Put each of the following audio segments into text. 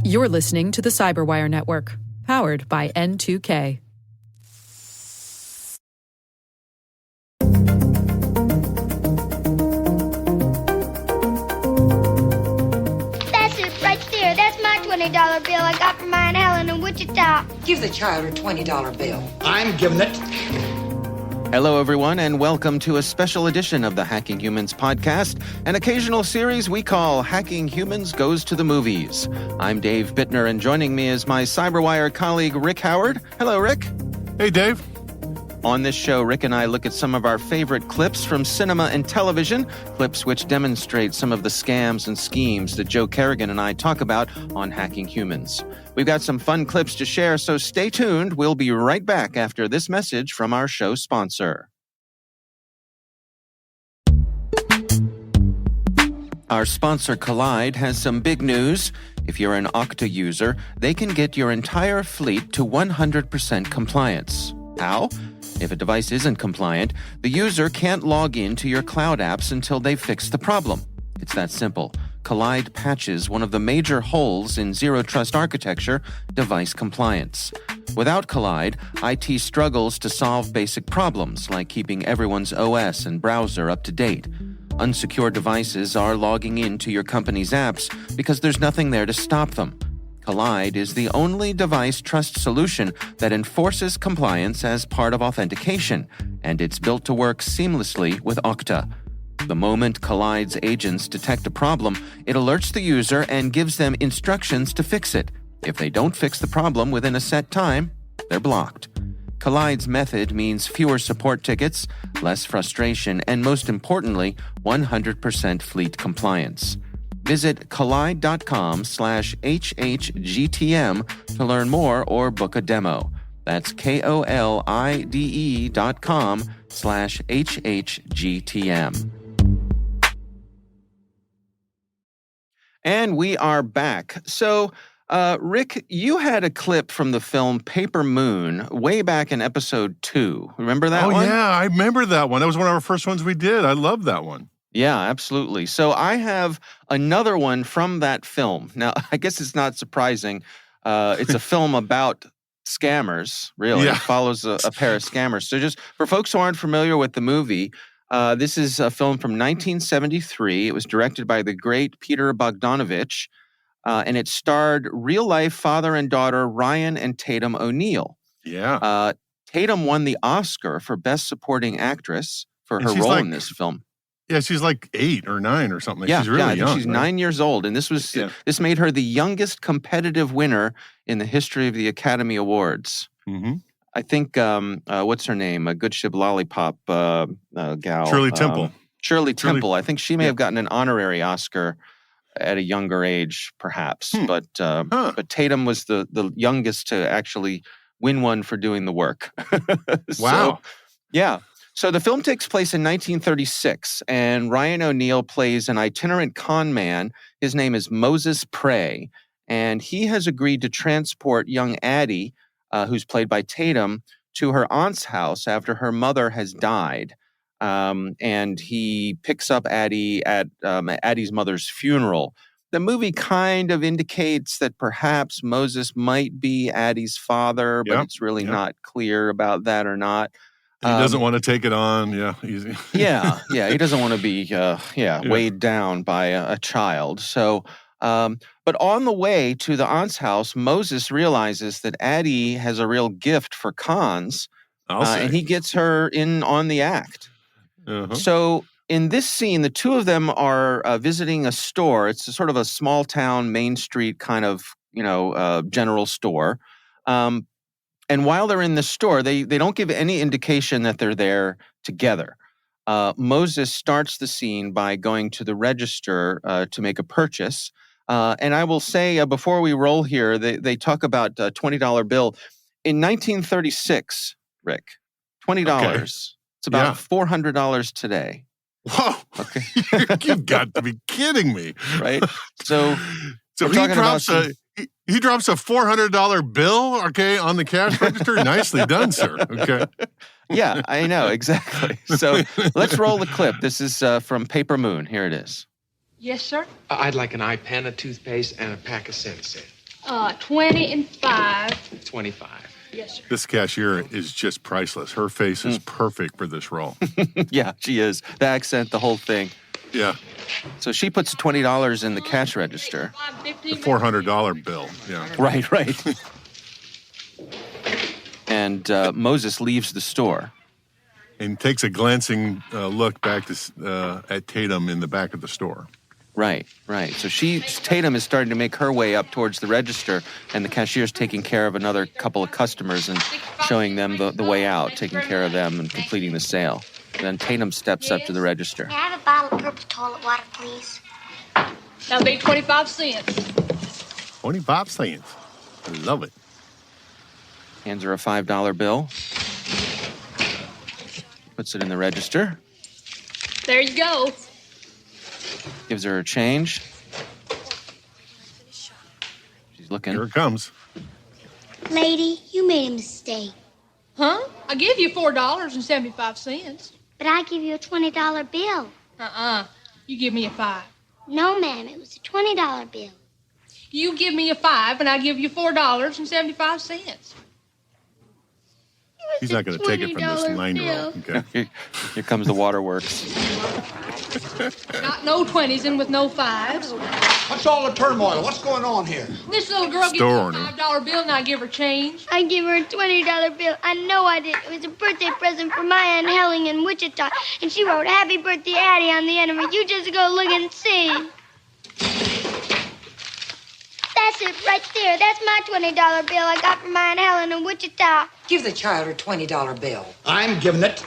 You're listening to the CyberWire Network, powered by N2K. That's it right there. That's my $20 bill I got from my Aunt Helen in Wichita. Give the child her $20 bill. I'm giving it. Hello, everyone, and welcome to a special edition of the Hacking Humans podcast, an occasional series we call Hacking Humans Goes to the Movies. I'm Dave Bittner, and joining me is my CyberWire colleague, Rick Howard. Hello, Rick. Hey, Dave. On this show, Rick and I look at some of our favorite clips from cinema and television, clips which demonstrate some of the scams and schemes that Joe Carrigan and I talk about on Hacking Humans. We've got some fun clips to share, so stay tuned. We'll be right back after this message from our show sponsor. Our sponsor, Collide, has some big news. If you're an Okta user, they can get your entire fleet to 100% compliance. How? If a device isn't compliant, the user can't log in to your cloud apps until they fix the problem. It's that simple. Collide patches one of the major holes in Zero Trust architecture, device compliance. Without Collide, IT struggles to solve basic problems like keeping everyone's OS and browser up to date. Unsecured devices are logging into your company's apps because there's nothing there to stop them. Collide is the only device trust solution that enforces compliance as part of authentication, and it's built to work seamlessly with Okta. The moment Collide's agents detect a problem, it alerts the user and gives them instructions to fix it. If they don't fix the problem within a set time, they're blocked. Collide's method means fewer support tickets, less frustration, and most importantly, 100% fleet compliance. Visit collide.com/HHGTM to learn more or book a demo. That's KOLIDE.com/HHGTM. And we are back. So, Rick, you had a clip from the film Paper Moon way back in episode 2. Remember that one? Oh, yeah, I remember that one. That was one of our first ones we did. I love that one. Yeah, absolutely. So I have another one from that film. Now, I guess it's not surprising. It's a film about scammers, really. Yeah. It follows a pair of scammers. So just for folks who aren't familiar with the movie, this is a film from 1973. It was directed by the great Peter Bogdanovich, and it starred real-life father and daughter Ryan and Tatum O'Neal. Yeah. Tatum won the Oscar for Best Supporting Actress for her role in this film. Yeah, she's like 8 or 9 or something. Yeah, she's really I think young. she's 9 years old, and this made her the youngest competitive winner in the history of the Academy Awards. Mm-hmm. I think what's her name? A Good Ship Lollipop gal, Shirley Temple. Shirley Temple. I think she may have gotten an honorary Oscar at a younger age, perhaps. But Tatum was the youngest to actually win one for doing the work. Wow. Yeah. So the film takes place in 1936, and Ryan O'Neal plays an itinerant con man. His name is Moses Prey, and he has agreed to transport young Addie, who's played by Tatum, to her aunt's house after her mother has died. And he picks up Addie at Addie's mother's funeral. The movie kind of indicates that perhaps Moses might be Addie's father, but it's really not clear about that or not. He doesn't want to take it on. Yeah, easy. yeah. He doesn't want to be, weighed down by a child. So, but on the way to the aunt's house, Moses realizes that Addie has a real gift for cons, and he gets her in on the act. Uh-huh. So, in this scene, the two of them are visiting a store. It's sort of a small town, Main Street kind of, general store. And while they're in the store, they don't give any indication that they're there together. Moses starts the scene by going to the register to make a purchase. And I will say, before we roll here, they talk about a $20 bill. In 1936, Rick, $20. Okay. It's about $400 today. Whoa. Okay. You've got to be kidding me. Right? So he drops a $400 bill, okay, on the cash register. Nicely done, sir. Okay. Yeah, I know, exactly. So let's roll the clip. This is from Paper Moon. Here it is. Yes, sir. I'd like an eye pen, a toothpaste, and a pack of Sense. 20 and 5. 25. Yes, sir. This cashier is just priceless. Her face is perfect for this role. Yeah, she is. The accent, the whole thing. Yeah. So she puts $20 in the cash register. The $400 bill. Yeah. Right. And Moses leaves the store. And takes a glancing look back to at Tatum in the back of the store. Right. So Tatum is starting to make her way up towards the register, and the cashier's taking care of another couple of customers and showing them the way out, taking care of them and completing the sale. And then Tatum steps up to the register. May I have a bottle of purple toilet water, please? That'll be 25 cents. 25 cents. I love it. Hands her a $5 bill. Puts it in the register. There you go. Gives her a change. She's looking. Here it comes. Lady, you made a mistake. Huh? I give you $4.75. But I give you a $20 bill. You give me a 5. No, ma'am, it was a $20 bill. You give me a 5, and I give you $4.75. He's not going to take it from this 9-year-old. Okay. Here comes the waterworks. Not no 20s in with no 5s. What's all the turmoil? What's going on here? This little girl gives me Store a owner. $5 bill, and I give her change. I give her a $20 bill. I know I did. It was a birthday present for my Aunt Helen in Wichita, and she wrote "Happy Birthday, Addie" on the end of it. You just go look and see. That's it right there. That's my $20 bill I got from my Aunt Helen in Wichita. Give the child her $20 bill. I'm giving it.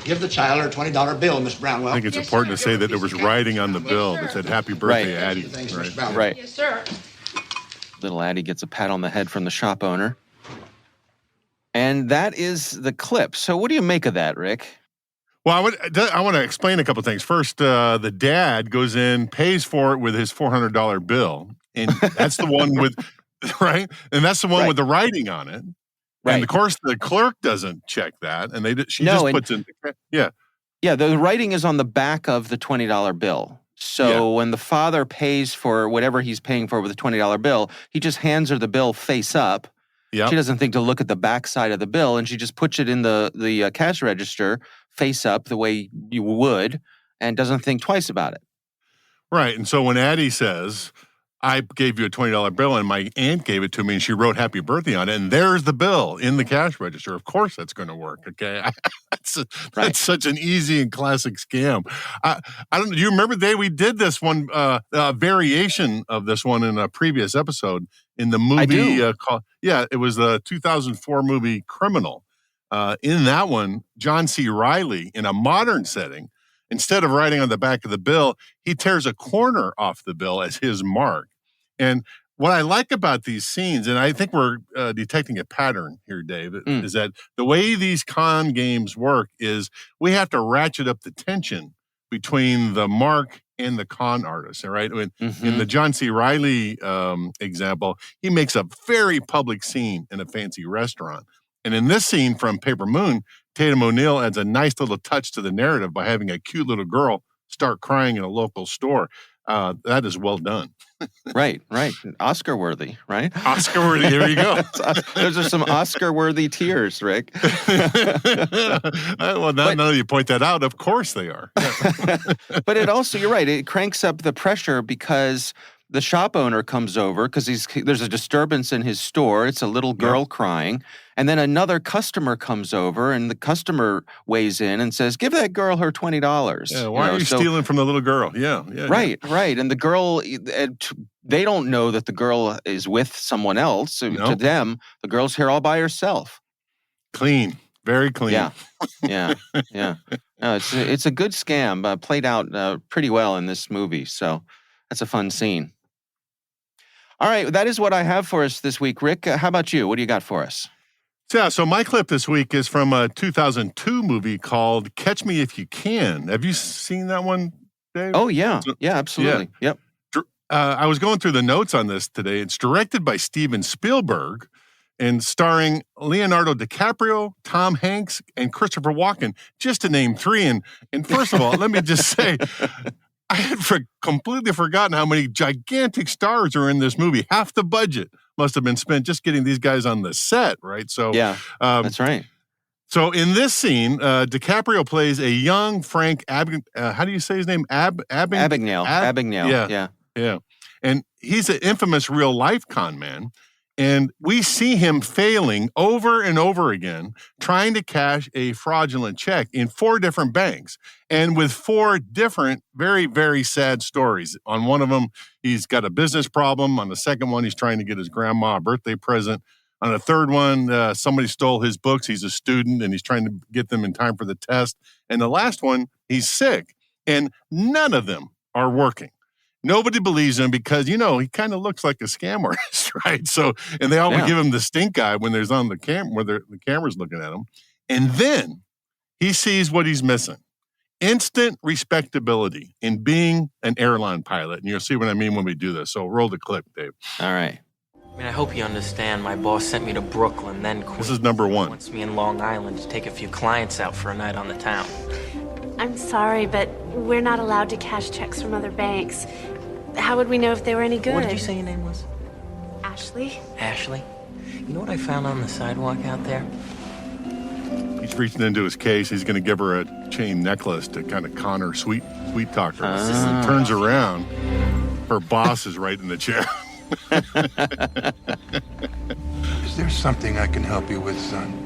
Give the child her $20 bill, Miss Brownwell. I think it's important to say that there was writing on the bill that said "Happy Birthday, Right. Addie." Thanks, Miss Right. Brownwell. Right. Yes, sir. Little Addie gets a pat on the head from the shop owner. And that is the clip. So what do you make of that, Rick? Well, I want to explain a couple things. First, the dad goes in, pays for it with his $400 bill, and that's the one with, right? And that's the one Right. with the writing on it. Right. And of course, the clerk doesn't check that, and she No, just and- puts in, yeah. Yeah, the writing is on the back of the $20 bill. So when the father pays for whatever he's paying for with the $20 bill, he just hands her the bill face up. Yeah. She doesn't think to look at the back side of the bill, and she just puts it in the cash register face up the way you would, and doesn't think twice about it. Right. And so when Addie says, "I gave you a $20 bill and my aunt gave it to me and she wrote happy birthday on it," and there's the bill in the cash register, of course that's going to work. Okay. That's such an easy and classic scam. I don't know. Do you remember the day we did this one, variation of this one in a previous episode in the movie? I do. It was the 2004 movie Criminal. In that one, John C. Reilly, in a modern setting, instead of writing on the back of the bill, he tears a corner off the bill as his mark. And what I like about these scenes, and I think we're detecting a pattern here, Dave, is that the way these con games work is we have to ratchet up the tension between the mark and the con artist, all right? In the John C. Reilly example, he makes a very public scene in a fancy restaurant. And in this scene from Paper Moon, Tatum O'Neal adds a nice little touch to the narrative by having a cute little girl start crying in a local store. That is well done. Right. Oscar worthy, right? Oscar worthy. Here you go. Those are some Oscar worthy tears, Rick. Well, now that you point that out, of course they are. But it also, you're right, it cranks up the pressure because the shop owner comes over because there's a disturbance in his store. It's a little girl crying. And then another customer comes over and the customer weighs in and says, "Give that girl her $20. Yeah, why are you stealing from the little girl? Yeah. Right. And the girl, they don't know that the girl is with someone else. So to them, the girl's here all by herself. Clean. Very clean. Yeah. No, it's a good scam, played out pretty well in this movie. So that's a fun scene. All right, that is what I have for us this week. Rick, how about you? What do you got for us? Yeah, so my clip this week is from a 2002 movie called Catch Me If You Can. Have you seen that one, Dave? Oh, yeah. Yeah, absolutely. Yeah. Yep. I was going through the notes on this today. It's directed by Steven Spielberg and starring Leonardo DiCaprio, Tom Hanks, and Christopher Walken, just to name three. And first of all, let me just say, I had completely forgotten how many gigantic stars are in this movie. Half the budget must have been spent just getting these guys on the set, right? So Yeah, that's right. So in this scene, DiCaprio plays a young Frank how do you say his name? Abagnale. Abagnale. Yeah. And he's an infamous real life con man. And we see him failing over and over again, trying to cash a fraudulent check in 4 different banks and with 4 different, very, very sad stories. On one of them, he's got a business problem. On the second one, he's trying to get his grandma a birthday present. On the third one, somebody stole his books. He's a student and he's trying to get them in time for the test. And the last one, he's sick. And none of them are working. Nobody believes him because, he kind of looks like a scam artist, right? So, and they always give him the stink eye when there's on the camera, where the camera's looking at him. And then he sees what he's missing. Instant respectability in being an airline pilot. And you'll see what I mean when we do this. So roll the clip, Dave. All right. I mean, I hope you understand. My boss sent me to Brooklyn, then quit. This is number 1. Wants me in Long Island to take a few clients out for a night on the town. I'm sorry, but we're not allowed to cash checks from other banks. How would we know if they were any good? What did you say your name was? Ashley. Ashley? You know what I found on the sidewalk out there? He's reaching into his case. He's going to give her a chain necklace to kind of con her, sweet talk her. Turns around. Her boss is right in the chair. Is there something I can help you with, son?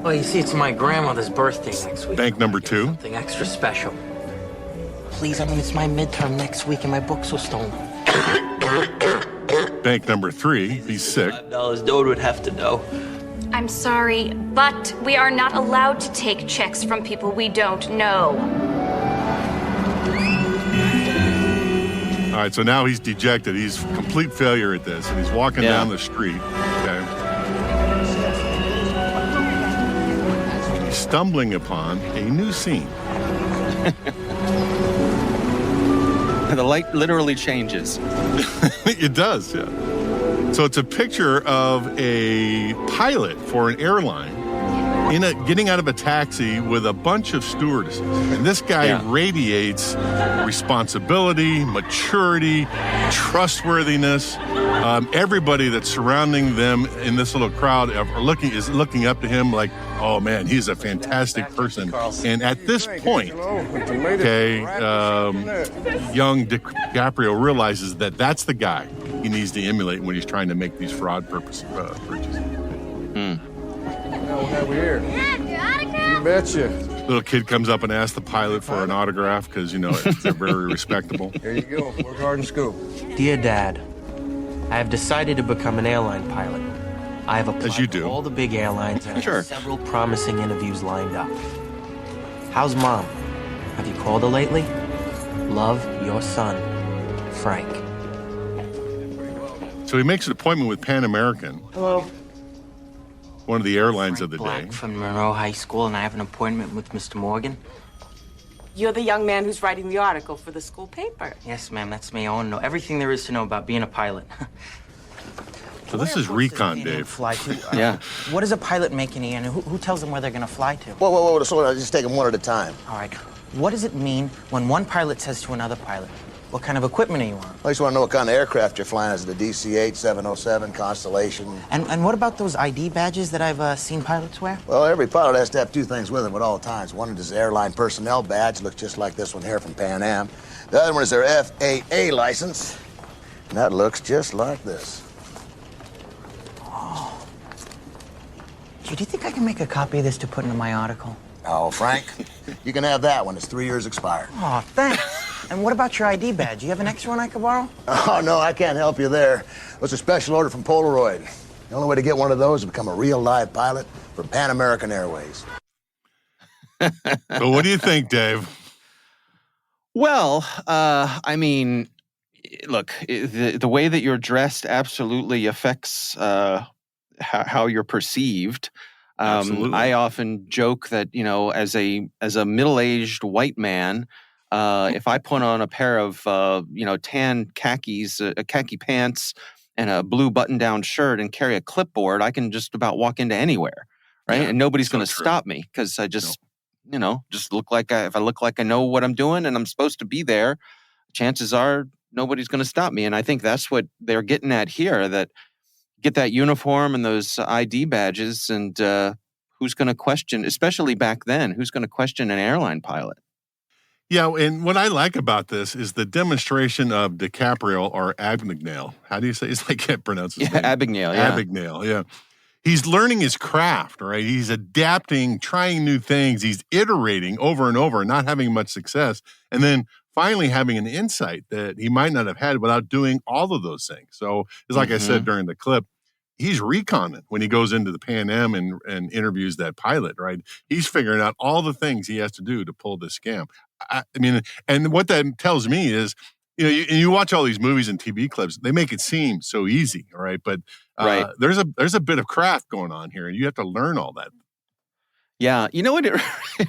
Well, you see, it's my grandmother's birthday next week. Bank number 2. Something extra special. Please, I mean, it's my midterm next week and my books were stolen. Bank number 3. He's sick. $5 Dode would have to know. I'm sorry, but we are not allowed to take checks from people we don't know. All right, so now he's dejected. He's complete failure at this, and he's walking down the street. Okay. And he's stumbling upon a new scene. The light literally changes. It does, yeah. So it's a picture of a pilot for an airline getting out of a taxi with a bunch of stewardesses. And this guy radiates responsibility, maturity, trustworthiness. Everybody that's surrounding them in this little crowd is looking up to him like, oh man, he's a fantastic person. And at this point, young DiCaprio realizes that that's the guy he needs to emulate when he's trying to make these fraud purchases. What have we here? You betcha. Little kid comes up and asks the pilot for an autograph because, they're very respectable. Here you go. Work hard in school. Dear Dad, I have decided to become an airline pilot. I have applied to all the big airlines and have several promising interviews lined up. How's Mom? Have you called her lately? Love, your son, Frank. So he makes an appointment with Pan American. Hello. One of the airlines Frank of the Black day. From Monroe High School, and I have an appointment with Mr. Morgan. You're the young man who's writing the article for the school paper. Yes, ma'am, that's me. I want to know everything there is to know about being a pilot. So this is recon, Dave. Fly to? Yeah. What does a pilot make in the air, and who tells them where they're going to fly to? Whoa, slow down. Just take them one at a time. All right. What does it mean when one pilot says to another pilot, what kind of equipment are you on? I just want to know what kind of aircraft you're flying. Is it a DC-8, 707, Constellation? And what about those ID badges that I've seen pilots wear? Well, every pilot has to have 2 things with him at all times. One is his airline personnel badge, looks just like this one here from Pan Am. The other one is their FAA license, and that looks just like this. Oh. Do you think I can make a copy of this to put into my article? Oh, Frank, you can have that one. It's 3 years expired. Oh, thanks. And what about your ID badge? You have an extra one I could borrow? Oh, no, I can't help you there. It's a special order from Polaroid. The only way to get one of those is to become a real live pilot for Pan American Airways. So what do you think, Dave? Well, I mean, look, the way that you're dressed absolutely affects how you're perceived. I often joke that, as a middle-aged white man, if I put on a pair of, tan khakis, khaki pants, and a blue button-down shirt and carry a clipboard, I can just about walk into anywhere, right? Yeah, and nobody's so going to true. stop me because I just just look like if I look like I know what I'm doing and I'm supposed to be there, chances are nobody's going to stop me. And I think that's what they're getting at here, that get that uniform and those ID badges, and who's going to question, especially back then, who's going to question an airline pilot? Yeah, and what I like about this is the demonstration of DiCaprio, or Abagnale. How do you say? It's like I can't pronounce his name. Abagnale, yeah. Abagnale, yeah. He's learning his craft, right? He's adapting, trying new things. He's iterating over and over, not having much success, and then finally having an insight that he might not have had without doing all of those things. So it's like I said during the clip, he's reconning when he goes into the Pan Am and interviews that pilot, right? He's figuring out all the things he has to do to pull this scam. I mean, and what that tells me is, you watch all these movies and TV clips, they make it seem so easy, right? But there's a bit of craft going on here, and you have to learn all that. Yeah, you know what it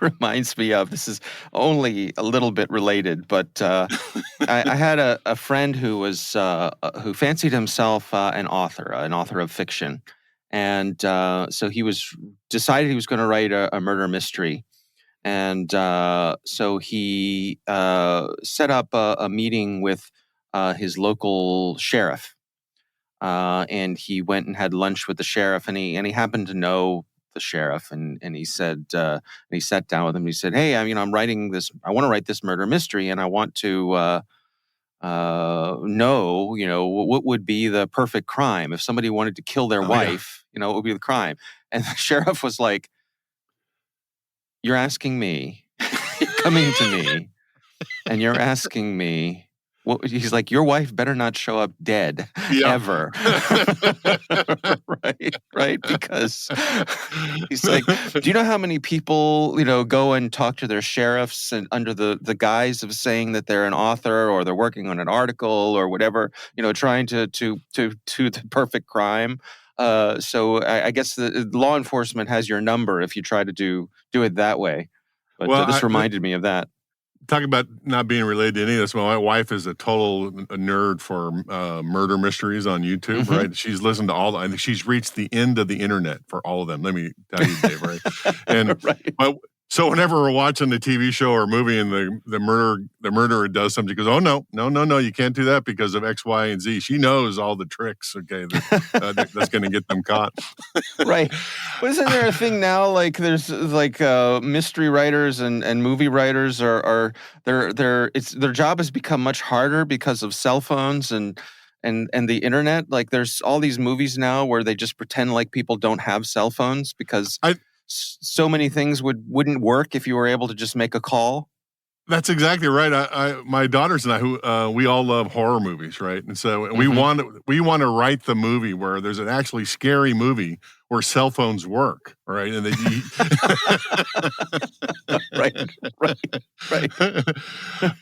reminds me of? This is only a little bit related, but I had a friend who was who fancied himself an author of fiction, and so he decided he was going to write a murder mystery, and so he set up a meeting with his local sheriff, and he went and had lunch with the sheriff, and he happened to know the sheriff, and he said, and he sat down with him. And he said, "Hey, I'm writing this. I want to write this murder mystery, and I want to know, what would be the perfect crime if somebody wanted to kill their wife. What would be the crime?" And the sheriff was like, "You're asking me, you're coming to me, and you're asking me." Well, he's like, "Your wife better not show up dead ever." right? Because he's like, "Do you know how many people, go and talk to their sheriffs and under the guise of saying that they're an author or they're working on an article or whatever, trying to the perfect crime?" So I guess the law enforcement has your number if you try to do it that way. But this reminded me of that. Talk about not being related to any of this. Well, my wife is a total nerd for murder mysteries on YouTube, right? She's listened to I think she's reached the end of the internet for all of them. Let me tell you, Dave, right? And so whenever we're watching the TV show or movie and the murderer does something, she goes, "Oh no, you can't do that because of X, Y, and Z." She knows all the tricks, okay, that's going to get them caught. Right. But isn't there a thing now, like there's like mystery writers and movie writers are their job has become much harder because of cell phones and the internet? Like there's all these movies now where they just pretend like people don't have cell phones because so many things wouldn't work if you were able to just make a call. That's exactly right. My daughters and I, who we all love horror movies, right? And so we want to write the movie where there's an actually scary movie where cell phones work, right? And right.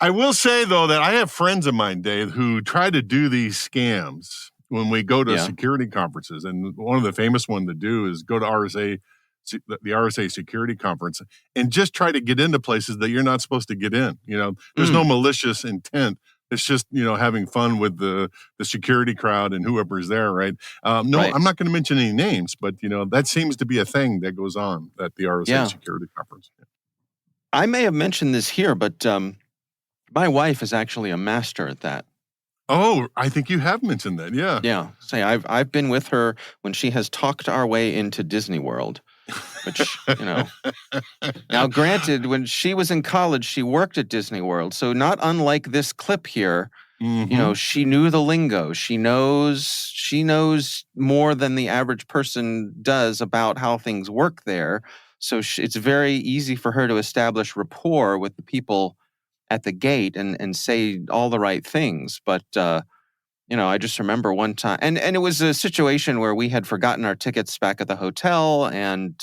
I will say though that I have friends of mine, Dave, who try to do these scams when we go to security conferences, and one of the famous ones to do is go to the RSA security conference and just try to get into places that you're not supposed to get in. There's no malicious intent. It's just, having fun with the security crowd and whoever's there, right? I'm not going to mention any names, but, that seems to be a thing that goes on at the RSA security conference. I may have mentioned this here, but my wife is actually a master at that. Oh, I think you have mentioned that, yeah. Yeah. Say, I've been with her when she has talked our way into Disney World. Which, now granted, when she was in college, she worked at Disney World. So not unlike this clip here, she knew the lingo. She knows more than the average person does about how things work there. So it's very easy for her to establish rapport with the people at the gate and say all the right things. But, I just remember one time, and it was a situation where we had forgotten our tickets back at the hotel, and,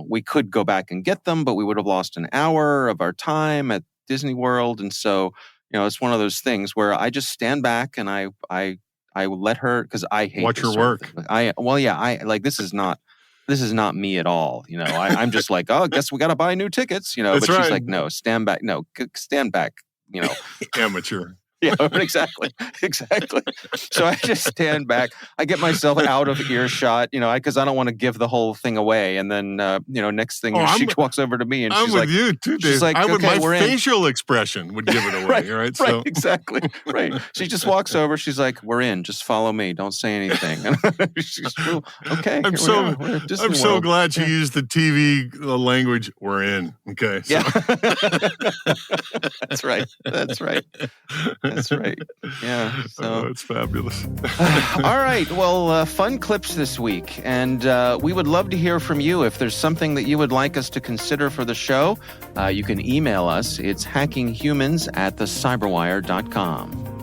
we could go back and get them, but we would have lost an hour of our time at Disney World. And so, it's one of those things where I just stand back and I let her, because I hate watch her work. This is not me at all. I'm just like, oh, I guess we got to buy new tickets, but she's like, no, stand back. No, stand back, Amateur. Yeah, exactly. So I just stand back. I get myself out of earshot, because I don't want to give the whole thing away. And then, next thing she walks over to me and I'm she's with like, you too, Dave. She's like, my we're in. facial expression would give it away, right? Right, exactly. Right. She just walks over. She's like, we're in. Just follow me. Don't say anything. She's okay. I'm so glad she used the TV language. We're in. Okay. So. Yeah. That's right. Yeah. So it's fabulous. All right. Well, fun clips this week. And we would love to hear from you. If there's something that you would like us to consider for the show, you can email us. It's hackinghumans@thecyberwire.com.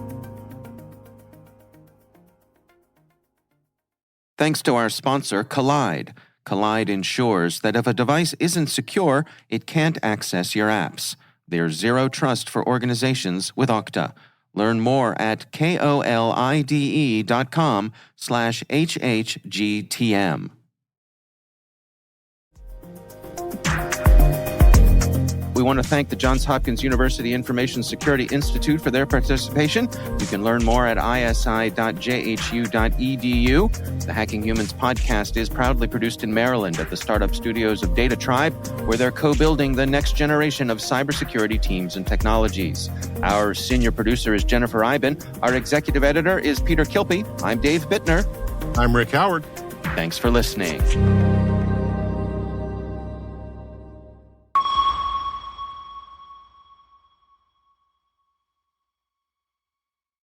Thanks to our sponsor, Collide. Collide ensures that if a device isn't secure, it can't access your apps. There's zero trust for organizations with Okta. Learn more at kolide.com/HHGTM. We want to thank the Johns Hopkins University Information Security Institute for their participation. You can learn more at isi.jhu.edu. The Hacking Humans podcast is proudly produced in Maryland at the startup studios of Data Tribe, where they're co-building the next generation of cybersecurity teams and technologies. Our senior producer is Jennifer Iben. Our executive editor is Peter Kilpie. I'm Dave Bittner. I'm Rick Howard. Thanks for listening.